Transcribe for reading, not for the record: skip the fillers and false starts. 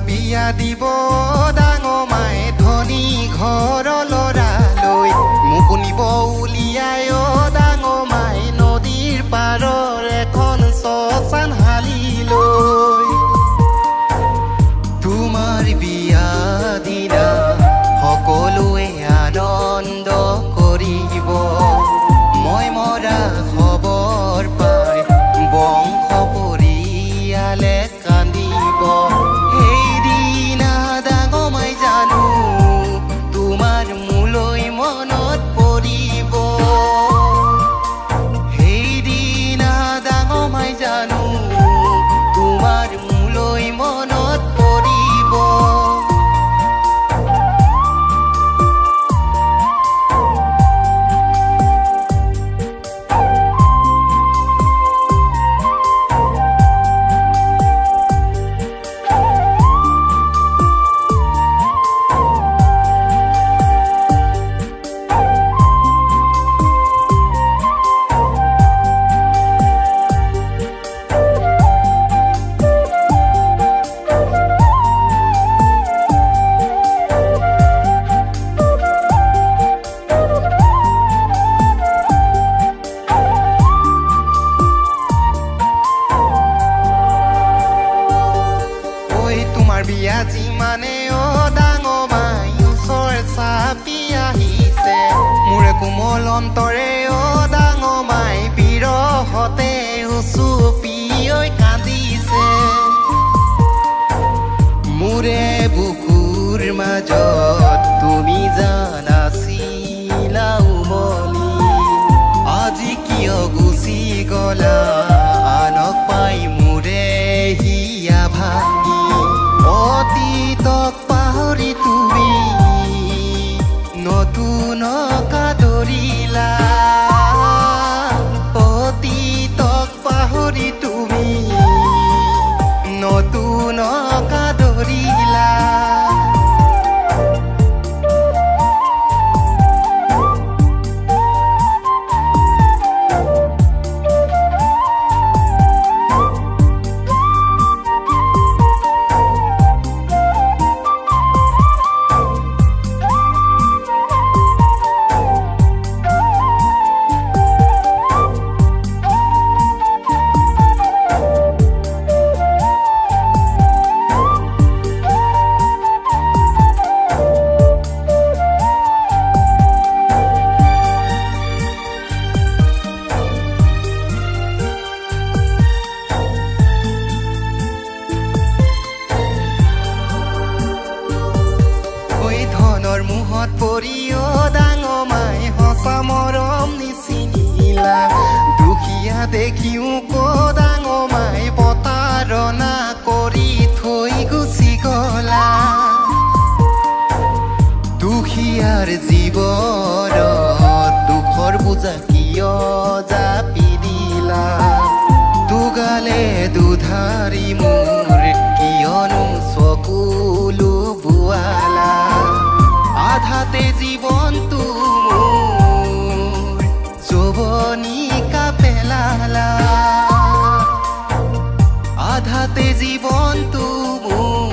বিয়া দিব ডাঙৰ মায়ে ধনী ঘৰৰ ল'ৰালৈ মোক নিব উলিয়াই ডাঙৰ মায়ে নদীৰ পাৰৰ এখন শ্মশান হালিলৈ তোমাৰ বিয়া দিনা সকলোৱে আনন্দ কৰিব মই মৰা খবৰ পাই বংশ পৰিয়ালে কান্দিব সেইদিনা ডাঙৰ মাই জানো তোমাৰ মোলৈ মনত পৰিব সেইদিনা ডাঙৰ মাই জানো তোমাৰ মোলৈ মনত পৰিব বিয়া যিমানে ডাঙৰ মাই ওচৰ চাপি আহিছে মোৰে কোমল অন্তৰে ডাঙৰ মাই বিৰহতে উচুপি কান্দিছে মোৰে বুকুৰ মাজত তুমি জানাছিলা উমলি আজি কিয় গুচি গলা আনক পাই মোৰে হিয়া ভাঙি অতীতক পাহৰি তুমি নতুন কাদৰিলা অতীতক পাহৰি তুমি নতুন কাদৰিলা মুহত পৰি ডাঙৰ মাই সঁচা মৰম নিচিনিলা দুখীয়া দেখিও ডাঙৰ মাই প্ৰতাৰণা কৰি থৈ গুচি গলা দুখীয়াৰ জীৱনত দুখৰ বোজা কিয় জাপি দিলা দুগালে দুধাৰি মোৰ কিয়নো চকু লুবুৱালা আধাতে জীৱনটো মোৰ যৌৱনিকা পেলালা আধাতে জীৱনটো মোৰ